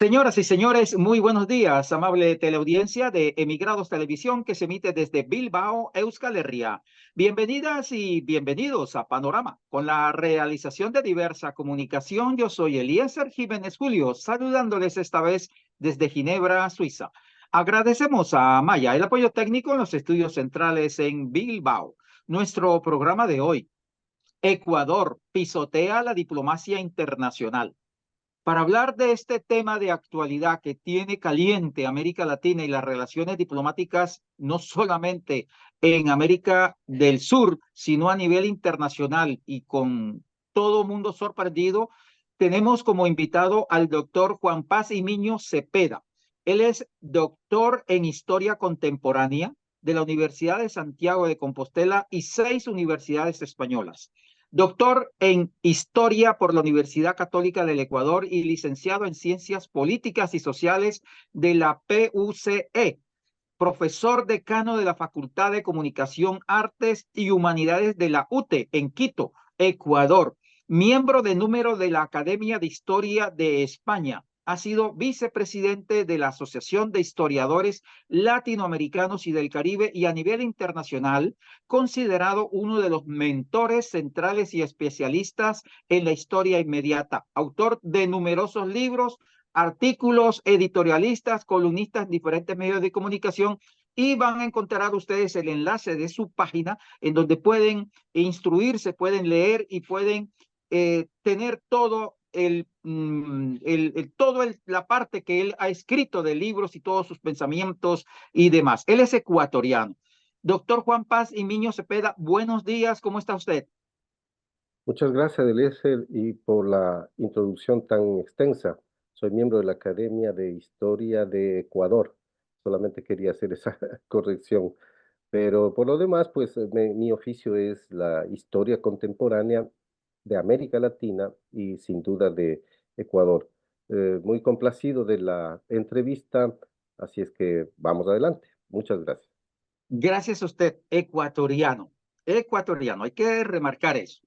Señoras y señores, muy buenos días, amable teleaudiencia de Emigrados Televisión que se emite desde Bilbao, Euskal Herria. Bienvenidas y bienvenidos a Panorama. Con la realización de diversa comunicación, yo soy Eliezer Jiménez Julio, saludándoles esta vez desde Ginebra, Suiza. Agradecemos a Maya el apoyo técnico en los estudios centrales en Bilbao. Nuestro programa de hoy, Ecuador pisotea la diplomacia internacional. Para hablar de este tema de actualidad que tiene caliente América Latina y las relaciones diplomáticas, no solamente en América del Sur, sino a nivel internacional y con todo mundo sorprendido, tenemos como invitado al doctor Juan Paz Imiño Cepeda. Él es doctor en Historia Contemporánea de la Universidad de Santiago de Compostela y 6 universidades españolas. Doctor en Historia por la Universidad Católica del Ecuador y licenciado en Ciencias Políticas y Sociales de la PUCE. Profesor decano de la Facultad de Comunicación, Artes y Humanidades de la UTE en Quito, Ecuador. Miembro de número de la Academia de Historia de España. Ha sido vicepresidente de la Asociación de Historiadores Latinoamericanos y del Caribe y a nivel internacional considerado uno de los mentores centrales y especialistas en la historia inmediata. Autor de numerosos libros, artículos, editorialistas, columnistas en diferentes medios de comunicación y van a encontrar ustedes el enlace de su página en donde pueden instruirse, pueden leer y pueden tener todo la parte que él ha escrito de libros y todos sus pensamientos y demás. Él es ecuatoriano. Doctor Juan Paz Imiño Cepeda, buenos días, ¿cómo está usted? Muchas gracias, Eliezer, y por la introducción tan extensa. Soy miembro de la Academia de Historia de Ecuador. Solamente quería hacer esa corrección. Pero por lo demás, pues mi oficio es la historia contemporánea de América Latina y sin duda de Ecuador. Muy complacido de la entrevista, así es que vamos adelante. Muchas gracias. Gracias a usted, ecuatoriano. Ecuatoriano, hay que remarcar eso.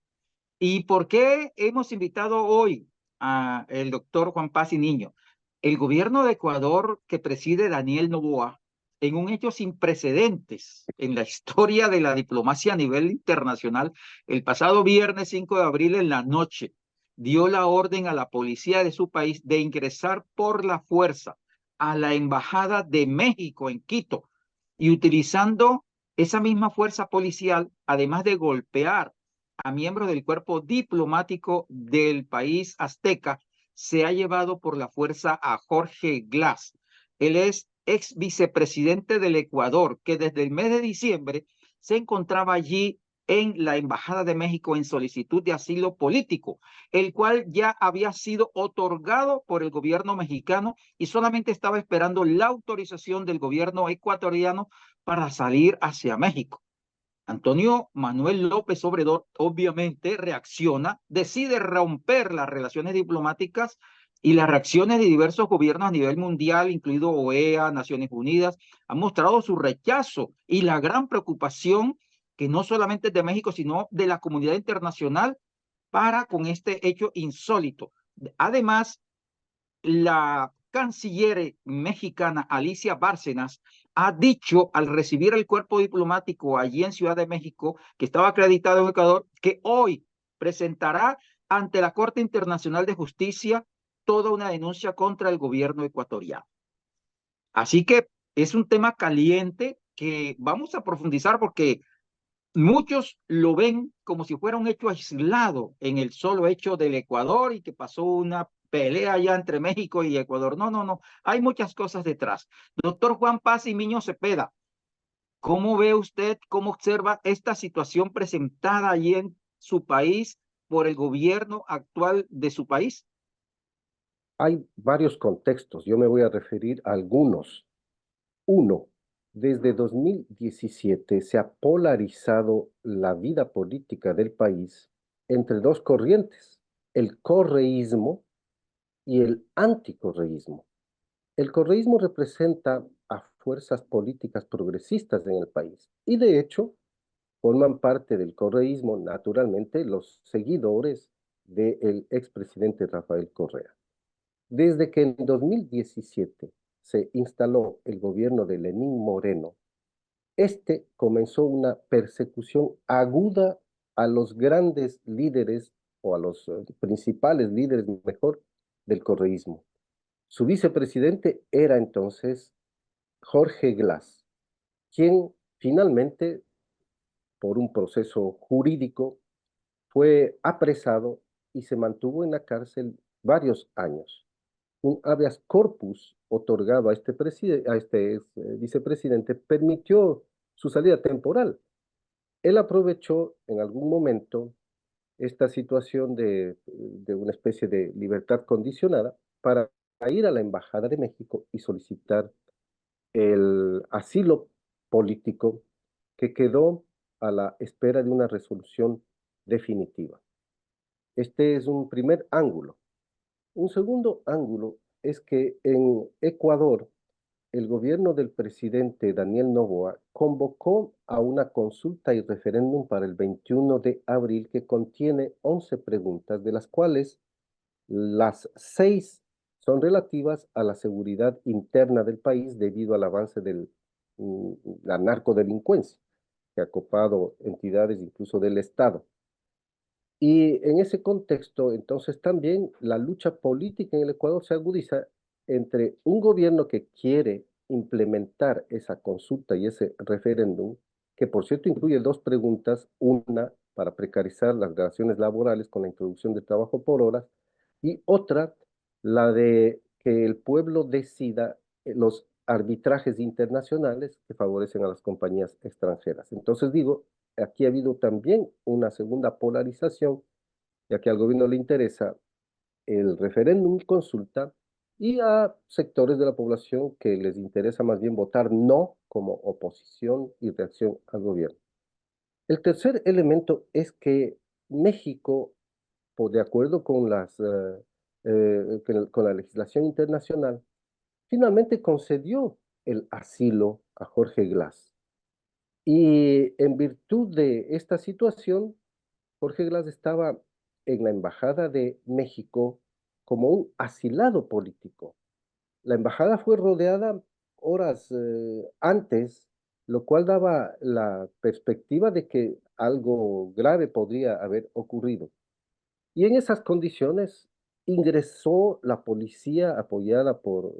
¿Y por qué hemos invitado hoy al doctor Juan Paz y Niño? El gobierno de Ecuador que preside Daniel Noboa, en un hecho sin precedentes en la historia de la diplomacia a nivel internacional, el pasado viernes 5 de abril en la noche, dio la orden a la policía de su país de ingresar por la fuerza a la Embajada de México en Quito y utilizando esa misma fuerza policial, además de golpear a miembros del cuerpo diplomático del país azteca, se ha llevado por la fuerza a Jorge Glass. Él es ex vicepresidente del Ecuador, que desde el mes de diciembre se encontraba allí en la Embajada de México en solicitud de asilo político, el cual ya había sido otorgado por el gobierno mexicano y solamente estaba esperando la autorización del gobierno ecuatoriano para salir hacia México. Antonio Manuel López Obrador obviamente reacciona, decide romper las relaciones diplomáticas y las reacciones de diversos gobiernos a nivel mundial, incluido OEA, Naciones Unidas, han mostrado su rechazo y la gran preocupación que no solamente es de México, sino de la comunidad internacional para con este hecho insólito. Además, la canciller mexicana Alicia Bárcenas ha dicho al recibir el cuerpo diplomático allí en Ciudad de México, que estaba acreditado en Ecuador, que hoy presentará ante la Corte Internacional de Justicia toda una denuncia contra el gobierno ecuatoriano. Así que es un tema caliente que vamos a profundizar porque muchos lo ven como si fuera un hecho aislado en el solo hecho del Ecuador y que pasó una pelea ya entre México y Ecuador. No, no, no. Hay muchas cosas detrás. Doctor Juan Paz y Miño Cepeda, ¿cómo ve usted, cómo observa esta situación presentada allí en su país por el gobierno actual de su país? Hay varios contextos. Yo me voy a referir a algunos. Uno, desde 2017 se ha polarizado la vida política del país entre dos corrientes, el correísmo y el anticorreísmo. El correísmo representa a fuerzas políticas progresistas en el país y de hecho forman parte del correísmo naturalmente los seguidores del expresidente Rafael Correa. Desde que en 2017 se instaló el gobierno de Lenín Moreno, este comenzó una persecución aguda a los grandes líderes o a los principales líderes, mejor, del correísmo. Su vicepresidente era entonces Jorge Glass, quien finalmente, por un proceso jurídico, fue apresado y se mantuvo en la cárcel varios años. Un habeas corpus otorgado a este vicepresidente permitió su salida temporal. Él aprovechó en algún momento esta situación de una especie de libertad condicionada para ir a la Embajada de México y solicitar el asilo político que quedó a la espera de una resolución definitiva. Este es un primer ángulo. Un segundo ángulo es que en Ecuador el gobierno del presidente Daniel Noboa convocó a una consulta y referéndum para el 21 de abril que contiene 11 preguntas, de las cuales las 6 son relativas a la seguridad interna del país debido al avance de la narcodelincuencia, que ha copado entidades incluso del Estado. Y en ese contexto, entonces también la lucha política en el Ecuador se agudiza entre un gobierno que quiere implementar esa consulta y ese referéndum, que por cierto incluye dos preguntas, una para precarizar las relaciones laborales con la introducción de trabajo por horas y otra, la de que el pueblo decida los arbitrajes internacionales que favorecen a las compañías extranjeras. Entonces digo, aquí ha habido también una segunda polarización, ya que al gobierno le interesa el referéndum y consulta, y a sectores de la población que les interesa más bien votar no como oposición y reacción al gobierno. El tercer elemento es que México, de acuerdo con con la legislación internacional, finalmente concedió el asilo a Jorge Glass. Y en virtud de esta situación, Jorge Glass estaba en la Embajada de México como un asilado político. La embajada fue rodeada horas antes, lo cual daba la perspectiva de que algo grave podría haber ocurrido. Y en esas condiciones ingresó la policía apoyada por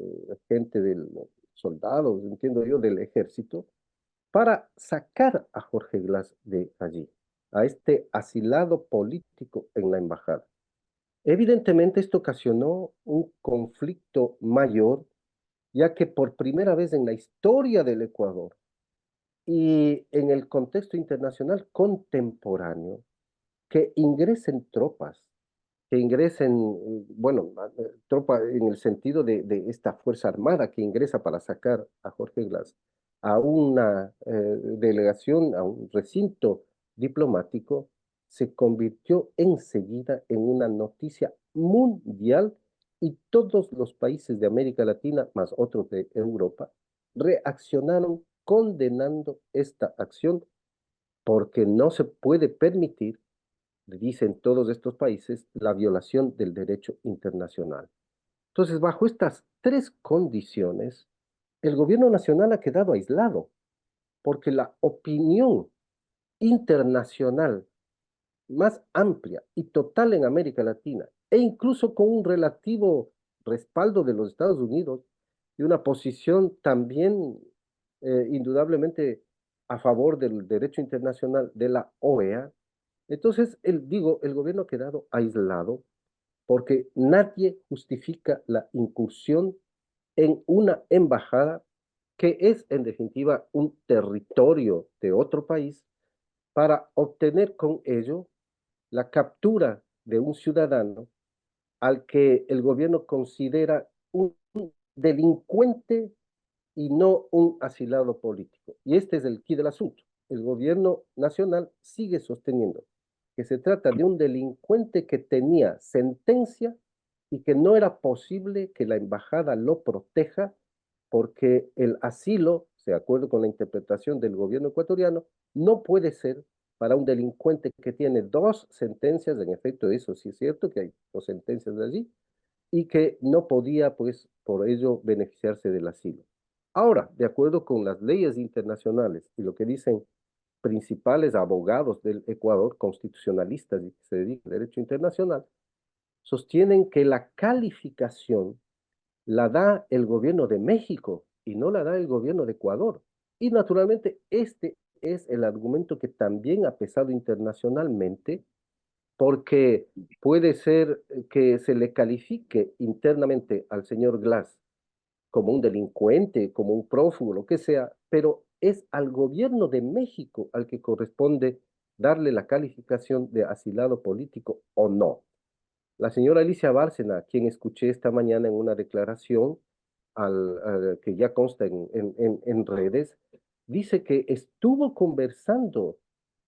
gente del soldados, entiendo yo, del ejército, para sacar a Jorge Glass de allí, a este asilado político en la embajada. Evidentemente esto ocasionó un conflicto mayor, ya que por primera vez en la historia del Ecuador y en el contexto internacional contemporáneo, que ingresen tropas, que ingresen, bueno, tropa en el sentido de esta Fuerza Armada que ingresa para sacar a Jorge Glass a una delegación, a un recinto diplomático, se convirtió enseguida en una noticia mundial y todos los países de América Latina, más otros de Europa, reaccionaron condenando esta acción porque no se puede permitir, dicen todos estos países, la violación del derecho internacional. Entonces, bajo estas tres condiciones, el gobierno nacional ha quedado aislado, porque la opinión internacional más amplia y total en América Latina, e incluso con un relativo respaldo de los Estados Unidos y una posición también indudablemente a favor del derecho internacional de la OEA, entonces, el gobierno ha quedado aislado porque nadie justifica la incursión en una embajada que es en definitiva un territorio de otro país para obtener con ello la captura de un ciudadano al que el gobierno considera un delincuente y no un asilado político. Y este es el quid del asunto. El gobierno nacional sigue sosteniendo que se trata de un delincuente que tenía sentencia y que no era posible que la embajada lo proteja porque el asilo, de acuerdo con la interpretación del gobierno ecuatoriano, no puede ser para un delincuente que tiene dos sentencias, en efecto eso sí es cierto que hay dos sentencias de allí, y que no podía, pues, por ello beneficiarse del asilo. Ahora, de acuerdo con las leyes internacionales y lo que dicen principales abogados del Ecuador, constitucionalistas y que se dedican al derecho internacional, sostienen que la calificación la da el gobierno de México y no la da el gobierno de Ecuador. Y naturalmente este es el argumento que también ha pesado internacionalmente porque puede ser que se le califique internamente al señor Glass como un delincuente, como un prófugo, lo que sea, pero es al gobierno de México al que corresponde darle la calificación de asilado político o no. La señora Alicia Bárcena, quien escuché esta mañana en una declaración que ya consta en redes, dice que estuvo conversando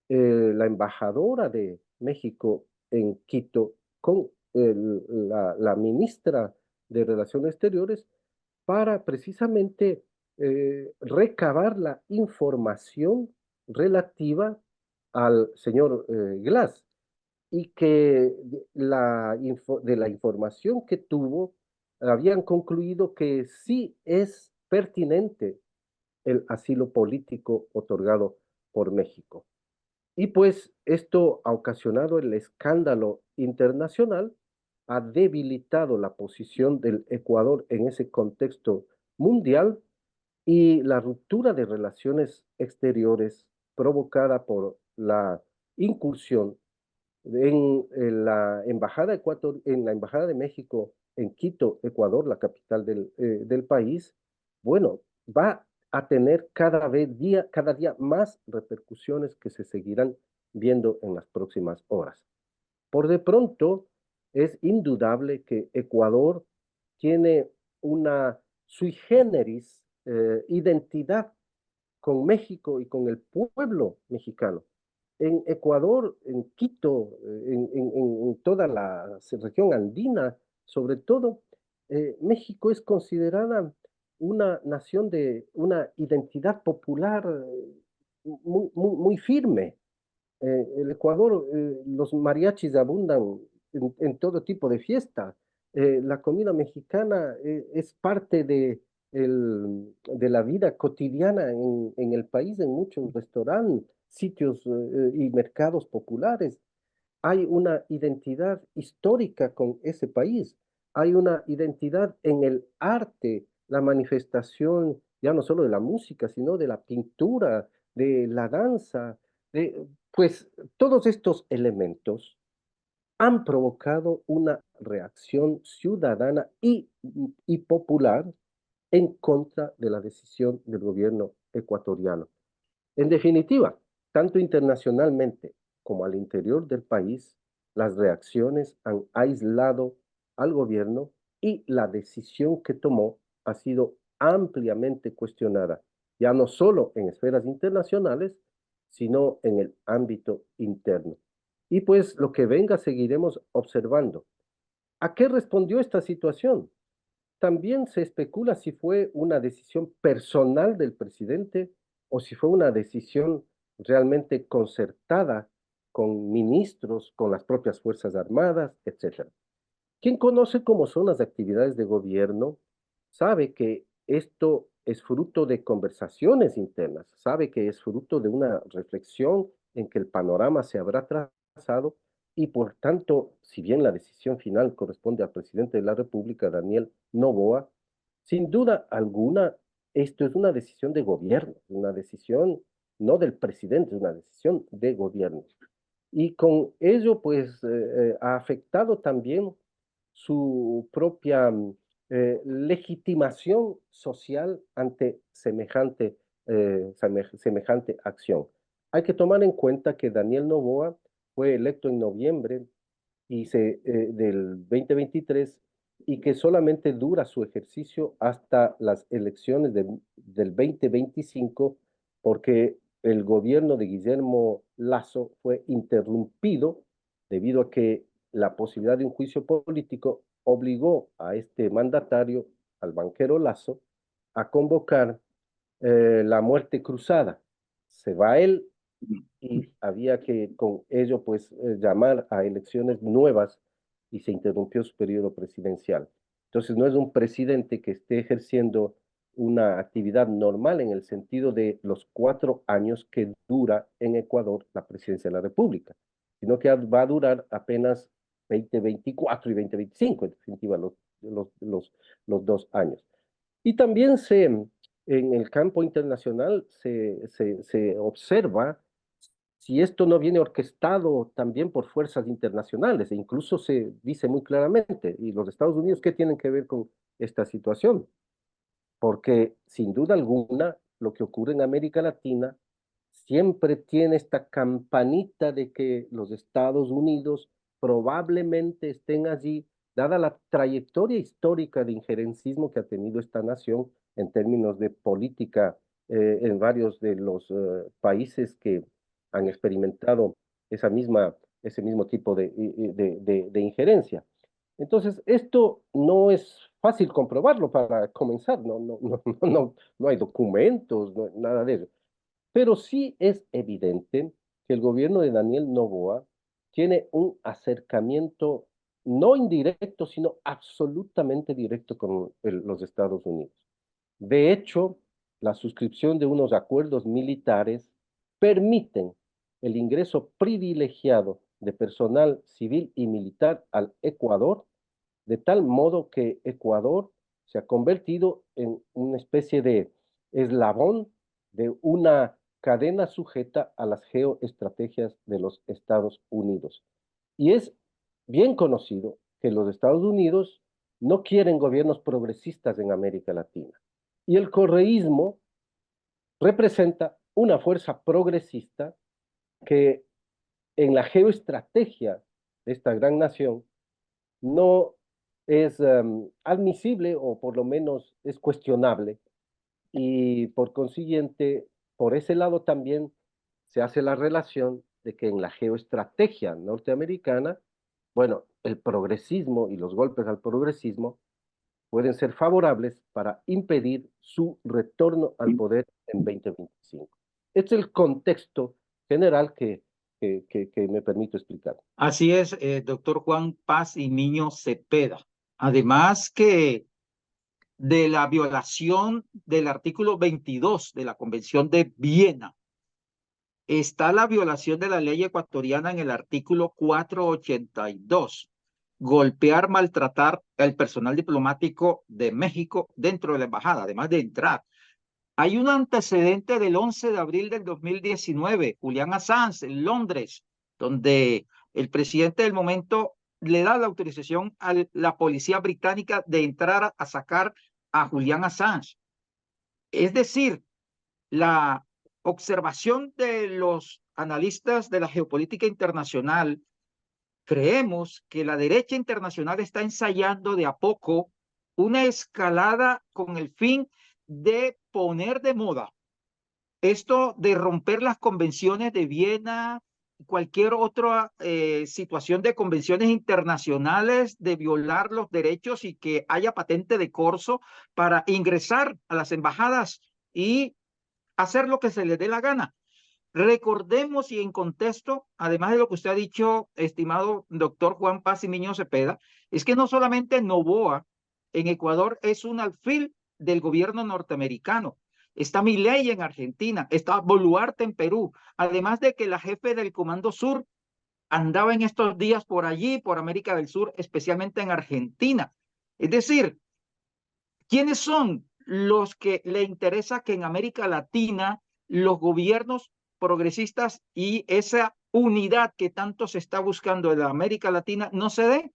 la embajadora de México en Quito con la ministra de Relaciones Exteriores para precisamente recabar la información relativa al señor Glass y que de la información que tuvo habían concluido que sí es pertinente el asilo político otorgado por México. Y pues esto ha ocasionado el escándalo internacional, ha debilitado la posición del Ecuador en ese contexto mundial y la ruptura de relaciones exteriores provocada por la incursión en la Embajada de México en Quito, Ecuador, la capital del país, bueno, va a tener cada día más repercusiones que se seguirán viendo en las próximas horas. Por de pronto, es indudable que Ecuador tiene una sui generis identidad con México y con el pueblo mexicano. En Ecuador, en Quito, en toda la región andina, sobre todo, México es considerada una nación de una identidad popular muy firme. El Ecuador, los mariachis abundan en todo tipo de fiesta. La comida mexicana es parte de la vida cotidiana en el país, en muchos restaurantes, sitios y mercados populares. Hay una identidad histórica con ese país. Hay una identidad en el arte, la manifestación ya no solo de la música, sino de la pintura, de la danza, pues todos estos elementos han provocado una reacción ciudadana y popular en contra de la decisión del gobierno ecuatoriano. En definitiva, tanto internacionalmente como al interior del país, las reacciones han aislado al gobierno y la decisión que tomó ha sido ampliamente cuestionada, ya no solo en esferas internacionales, sino en el ámbito interno. Y pues lo que venga seguiremos observando. ¿A qué respondió esta situación? También se especula si fue una decisión personal del presidente o si fue una decisión realmente concertada con ministros, con las propias Fuerzas Armadas, etcétera. Quien conoce cómo son las actividades de gobierno sabe que esto es fruto de conversaciones internas, sabe que es fruto de una reflexión en que el panorama se habrá trazado y por tanto, si bien la decisión final corresponde al presidente de la República, Daniel Noboa, sin duda alguna, esto es una decisión de gobierno, una decisión no del presidente, es una decisión de gobierno. Y con ello, pues, ha afectado también su propia legitimación social ante semejante acción. Hay que tomar en cuenta que Daniel Noboa fue electo en noviembre del 2023 y que solamente dura su ejercicio hasta las elecciones del 2025 porque el gobierno de Guillermo Lasso fue interrumpido debido a que la posibilidad de un juicio político obligó a este mandatario, al banquero Lasso, a convocar la muerte cruzada. Se va él y había que con ello pues llamar a elecciones nuevas y se interrumpió su periodo presidencial. Entonces, no es un presidente que esté ejerciendo una actividad normal en el sentido de los 4 años que dura en Ecuador la presidencia de la República, sino que va a durar apenas 2024 y 2025, en definitiva, los 2 años. Y también en el campo internacional se observa si esto no viene orquestado también por fuerzas internacionales, e incluso se dice muy claramente, ¿y los Estados Unidos qué tienen que ver con esta situación? Porque sin duda alguna, lo que ocurre en América Latina siempre tiene esta campanita de que los Estados Unidos probablemente estén allí, dada la trayectoria histórica de injerencismo que ha tenido esta nación en términos de política en varios de los países que han experimentado ese mismo tipo de injerencia. Entonces, esto no es fácil comprobarlo para comenzar, no hay documentos, nada de eso. Pero sí es evidente que el gobierno de Daniel Noboa tiene un acercamiento no indirecto, sino absolutamente directo con los Estados Unidos. De hecho, la suscripción de unos acuerdos militares permiten el ingreso privilegiado de personal civil y militar al Ecuador, de tal modo que Ecuador se ha convertido en una especie de eslabón de una cadena sujeta a las geoestrategias de los Estados Unidos. Y es bien conocido que los Estados Unidos no quieren gobiernos progresistas en América Latina. Y el correísmo representa una fuerza progresista que en la geoestrategia de esta gran nación no es admisible o por lo menos es cuestionable y por consiguiente, por ese lado también se hace la relación de que en la geoestrategia norteamericana, bueno, el progresismo y los golpes al progresismo pueden ser favorables para impedir su retorno al poder en 2025. Este es el contexto general que me permito explicar. Así es, doctor Juan Paz y Niño Cepeda. Además que de la violación del artículo 22 de la Convención de Viena, está la violación de la ley ecuatoriana en el artículo 482. Golpear, maltratar al personal diplomático de México dentro de la embajada, además de entrar. Hay un antecedente del 11 de abril del 2019, Julian Assange, en Londres, donde el presidente del momento le da la autorización a la policía británica de entrar a sacar a Julian Assange. Es decir, la observación de los analistas de la geopolítica internacional, creemos que la derecha internacional está ensayando de a poco una escalada con el fin de poner de moda esto de romper las convenciones de Viena, cualquier otra situación de convenciones internacionales, de violar los derechos y que haya patente de corso para ingresar a las embajadas y hacer lo que se les dé la gana. Recordemos y en contexto, además de lo que usted ha dicho, estimado doctor Juan Paz y Miño Cepeda, es que no solamente Noboa en Ecuador es un alfil del gobierno norteamericano, está Milei en Argentina, está Boluarte en Perú, además de que la jefe del Comando Sur andaba en estos días por allí, por América del Sur, especialmente en Argentina. Es decir, ¿quiénes son los que le interesa que en América Latina los gobiernos progresistas y esa unidad que tanto se está buscando en la América Latina no se dé?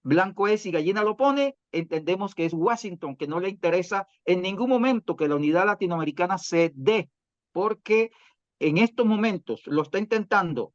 Blanco es y gallina lo pone, entendemos que es Washington, que no le interesa en ningún momento que la unidad latinoamericana se dé, porque en estos momentos lo está intentando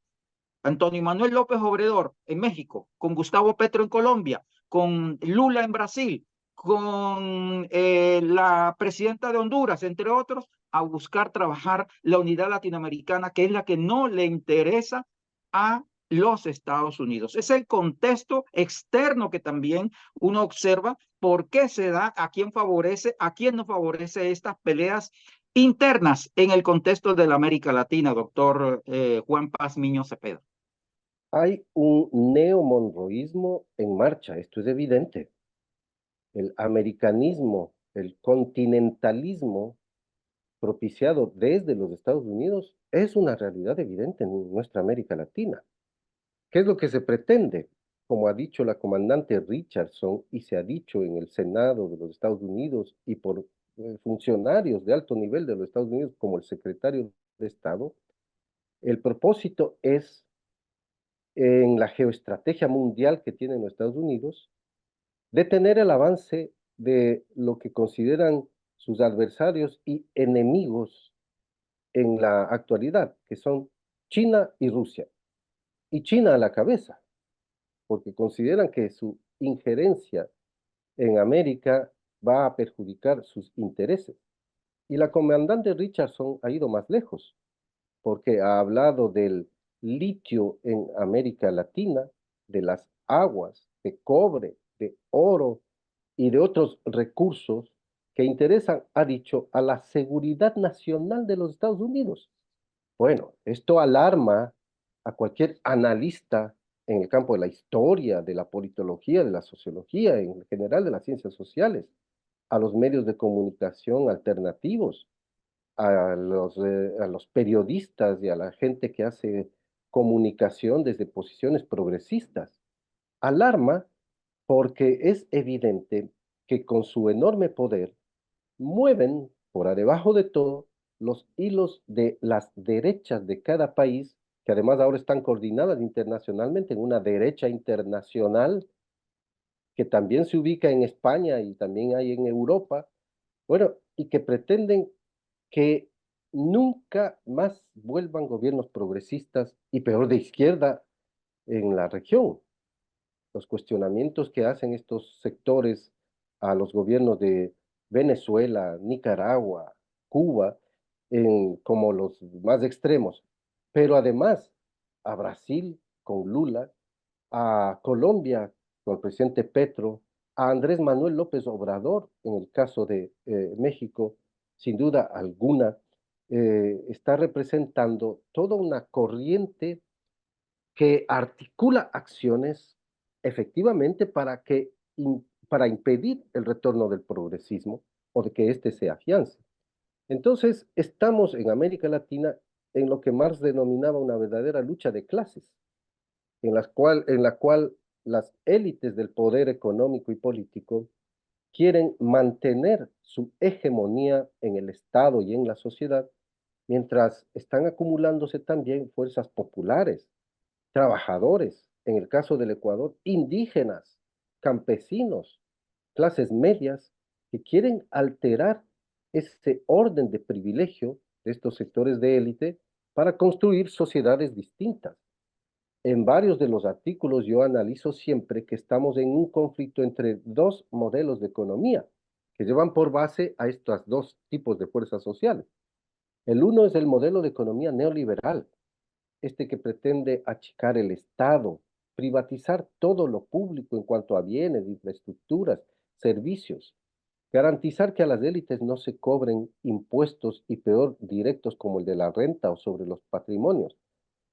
Antonio Manuel López Obrador en México, con Gustavo Petro en Colombia, con Lula en Brasil, con la presidenta de Honduras, entre otros, a buscar trabajar la unidad latinoamericana, que es la que no le interesa a los Estados Unidos. Es el contexto externo que también uno observa por qué se da, a quién favorece, a quién no favorece estas peleas internas en el contexto de la América Latina, doctor Juan Paz Miño Cepeda. Hay un neomonroísmo en marcha, esto es evidente. El americanismo, el continentalismo propiciado desde los Estados Unidos es una realidad evidente en nuestra América Latina. ¿Qué es lo que se pretende? Como ha dicho la comandante Richardson y se ha dicho en el Senado de los Estados Unidos y por funcionarios de alto nivel de los Estados Unidos como el secretario de Estado, el propósito es en la geoestrategia mundial que tienen los Estados Unidos, detener el avance de lo que consideran sus adversarios y enemigos en la actualidad, que son China y Rusia. Y China a la cabeza, porque consideran que su injerencia en América va a perjudicar sus intereses. Y la comandante Richardson ha ido más lejos, porque ha hablado del litio en América Latina, de las aguas, de cobre, de oro y de otros recursos que interesan, ha dicho, a la seguridad nacional de los Estados Unidos. Bueno, esto alarma a cualquier analista en el campo de la historia, de la politología, de la sociología, en general de las ciencias sociales, a los medios de comunicación alternativos, a los periodistas y a la gente que hace comunicación desde posiciones progresistas. Alarma porque es evidente que con su enorme poder mueven por debajo de todo los hilos de las derechas de cada país, que además ahora están coordinadas internacionalmente en una derecha internacional que también se ubica en España y también hay en Europa, bueno, y que pretenden que nunca más vuelvan gobiernos progresistas y peor de izquierda en la región. Los cuestionamientos que hacen estos sectores a los gobiernos de Venezuela, Nicaragua, Cuba, como los más extremos, pero además a Brasil con Lula, a Colombia con el presidente Petro, a Andrés Manuel López Obrador en el caso de México, sin duda alguna, está representando toda una corriente que articula acciones efectivamente para impedir el retorno del progresismo o de que éste se afiance. Entonces, estamos en América Latina en lo que Marx denominaba una verdadera lucha de clases, en la cual las élites del poder económico y político quieren mantener su hegemonía en el Estado y en la sociedad, mientras están acumulándose también fuerzas populares, trabajadores, en el caso del Ecuador, indígenas, campesinos, clases medias, que quieren alterar ese orden de privilegio de estos sectores de élite para construir sociedades distintas. En varios de los artículos yo analizo siempre que estamos en un conflicto entre dos modelos de economía que llevan por base a estos dos tipos de fuerzas sociales. El uno es el modelo de economía neoliberal, este que pretende achicar el Estado, privatizar todo lo público en cuanto a bienes, infraestructuras, servicios, garantizar que a las élites no se cobren impuestos y peor directos como el de la renta o sobre los patrimonios,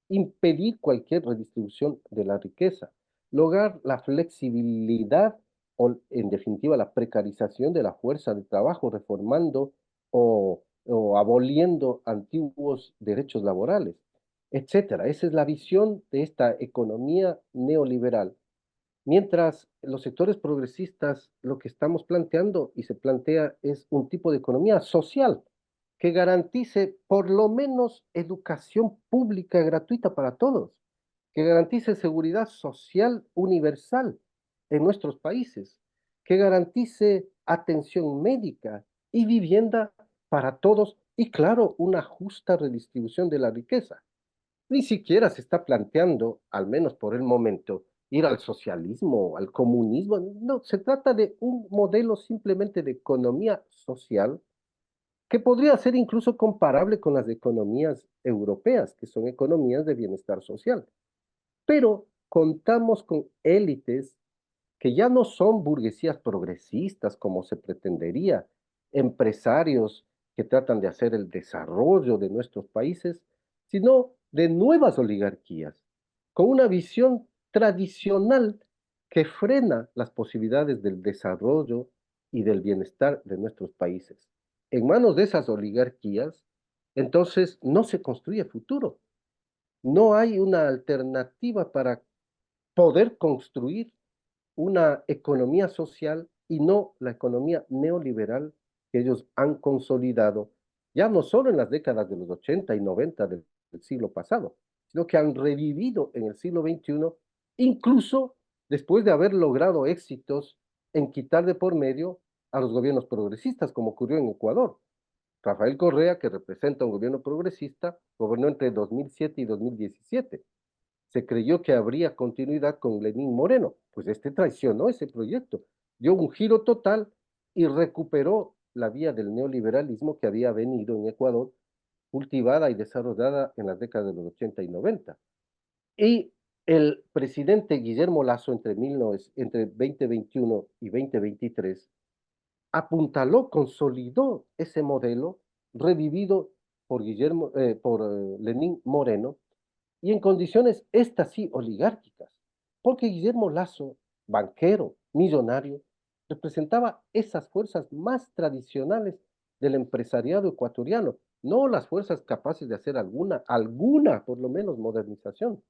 impedir cualquier redistribución de la riqueza, lograr la flexibilidad o, en definitiva, la precarización de la fuerza de trabajo, reformando o aboliendo antiguos derechos laborales, etcétera. Esa es la visión de esta economía neoliberal. Mientras los sectores progresistas lo que estamos planteando y se plantea es un tipo de economía social que garantice por lo menos educación pública gratuita para todos, que garantice seguridad social universal en nuestros países, que garantice atención médica y vivienda para todos y claro, una justa redistribución de la riqueza. Ni siquiera se está planteando, al menos por el momento, ir al socialismo, al comunismo. No, se trata de un modelo simplemente de economía social que podría ser incluso comparable con las economías europeas, que son economías de bienestar social. Pero contamos con élites que ya no son burguesías progresistas como se pretendería, empresarios que tratan de hacer el desarrollo de nuestros países, sino de nuevas oligarquías, con una visión tradicional que frena las posibilidades del desarrollo y del bienestar de nuestros países. En manos de esas oligarquías, entonces no se construye futuro. No hay una alternativa para poder construir una economía social y no la economía neoliberal que ellos han consolidado, ya no solo en las décadas de los 80 y 90 del siglo pasado, sino que han revivido en el siglo XXI, incluso después de haber logrado éxitos en quitar de por medio a los gobiernos progresistas, como ocurrió en Ecuador. Rafael Correa, que representa un gobierno progresista, gobernó entre 2007 y 2017. Se creyó que habría continuidad con Lenín Moreno, pues este traicionó ese proyecto, dio un giro total y recuperó la vía del neoliberalismo que había venido en Ecuador, cultivada y desarrollada en las décadas de los 80 y 90. Y el presidente Guillermo Lasso entre 2021 y 2023 apuntaló, consolidó ese modelo revivido por Lenín Moreno, y en condiciones, estas sí, oligárquicas, porque Guillermo Lasso, banquero, millonario, representaba esas fuerzas más tradicionales del empresariado ecuatoriano, no las fuerzas capaces de hacer alguna por lo menos modernización,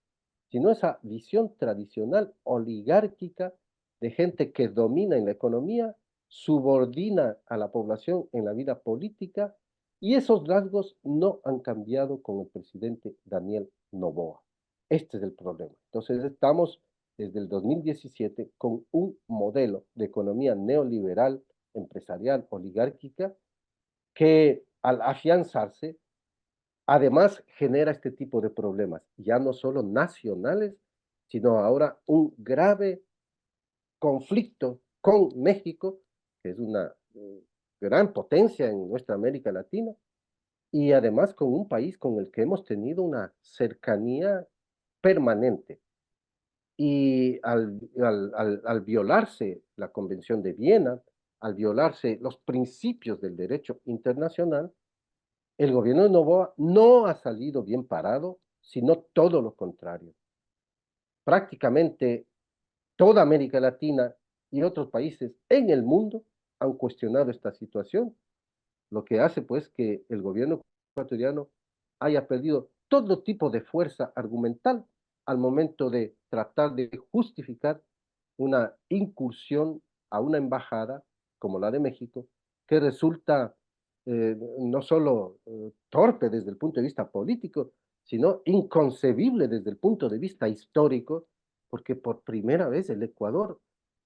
sino esa visión tradicional oligárquica de gente que domina en la economía, subordina a la población en la vida política, y esos rasgos no han cambiado con el presidente Daniel Noboa. Este es el problema. Entonces estamos desde el 2017 con un modelo de economía neoliberal, empresarial, oligárquica, que al afianzarse además genera este tipo de problemas, ya no solo nacionales, sino ahora un grave conflicto con México, que es una gran potencia en nuestra América Latina, y además con un país con el que hemos tenido una cercanía permanente. Y al violarse la Convención de Viena, al violarse los principios del derecho internacional, el gobierno de Noboa no ha salido bien parado, sino todo lo contrario. Prácticamente toda América Latina y otros países en el mundo han cuestionado esta situación, lo que hace pues que el gobierno ecuatoriano haya perdido todo tipo de fuerza argumental al momento de tratar de justificar una incursión a una embajada como la de México, que resulta no solo torpe desde el punto de vista político, sino inconcebible desde el punto de vista histórico, porque por primera vez el Ecuador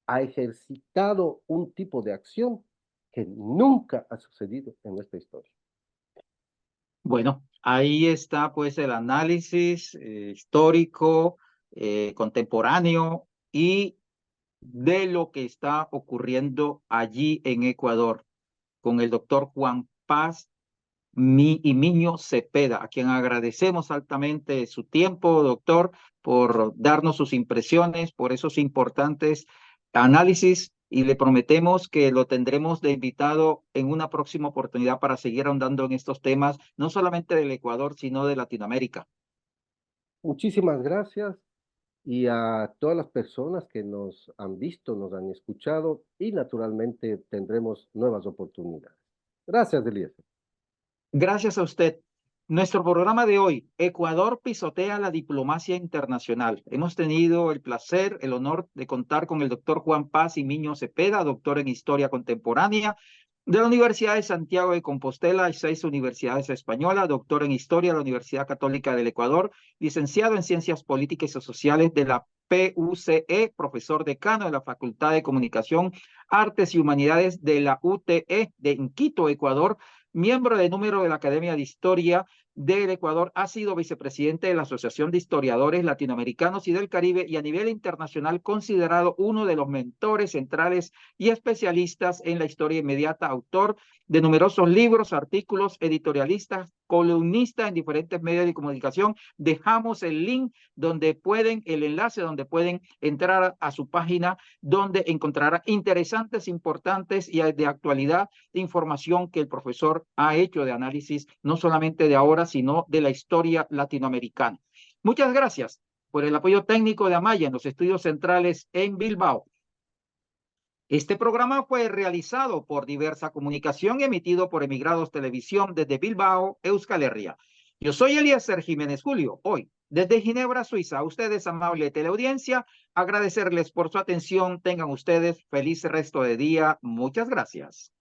ha ejercitado un tipo de acción que nunca ha sucedido en nuestra historia. Bueno, ahí está pues el análisis histórico, contemporáneo y de lo que está ocurriendo allí en Ecuador con el doctor Juan Paz y Miño Cepeda, a quien agradecemos altamente su tiempo, doctor, por darnos sus impresiones, por esos importantes análisis, y le prometemos que lo tendremos de invitado en una próxima oportunidad para seguir ahondando en estos temas, no solamente del Ecuador, sino de Latinoamérica. Muchísimas gracias y a todas las personas que nos han visto, nos han escuchado y naturalmente tendremos nuevas oportunidades. Gracias, Eliezer. Gracias a usted. Nuestro programa de hoy, Ecuador pisotea la diplomacia internacional. Hemos tenido el placer, el honor de contar con el doctor Juan Paz y Miño Cepeda, doctor en Historia Contemporánea de la Universidad de Santiago de Compostela y 6 universidades españolas, doctor en Historia de la Universidad Católica del Ecuador, licenciado en Ciencias Políticas y Sociales de la PUCE, profesor decano de la Facultad de Comunicación, Artes y Humanidades de la UTE de Quito, Ecuador, miembro de número de la Academia de Historia del Ecuador, ha sido vicepresidente de la Asociación de Historiadores Latinoamericanos y del Caribe y a nivel internacional considerado uno de los mentores centrales y especialistas en la historia inmediata, autor de numerosos libros, artículos, editorialistas, columnista en diferentes medios de comunicación. Dejamos el link donde pueden, el enlace donde pueden entrar a su página, donde encontrarán interesantes, importantes y de actualidad información que el profesor ha hecho de análisis, no solamente de ahora, sino de la historia latinoamericana. Muchas gracias. por el apoyo técnico de Amaya en los estudios centrales en Bilbao. Este programa fue realizado por Diversa Comunicación y emitido por Emigrados Televisión desde Bilbao, Euskal Herria. Yo soy Eliezer Jiménez Julio. Hoy, desde Ginebra, Suiza, a ustedes, amable teleaudiencia, agradecerles por su atención. Tengan ustedes feliz resto de día. Muchas gracias.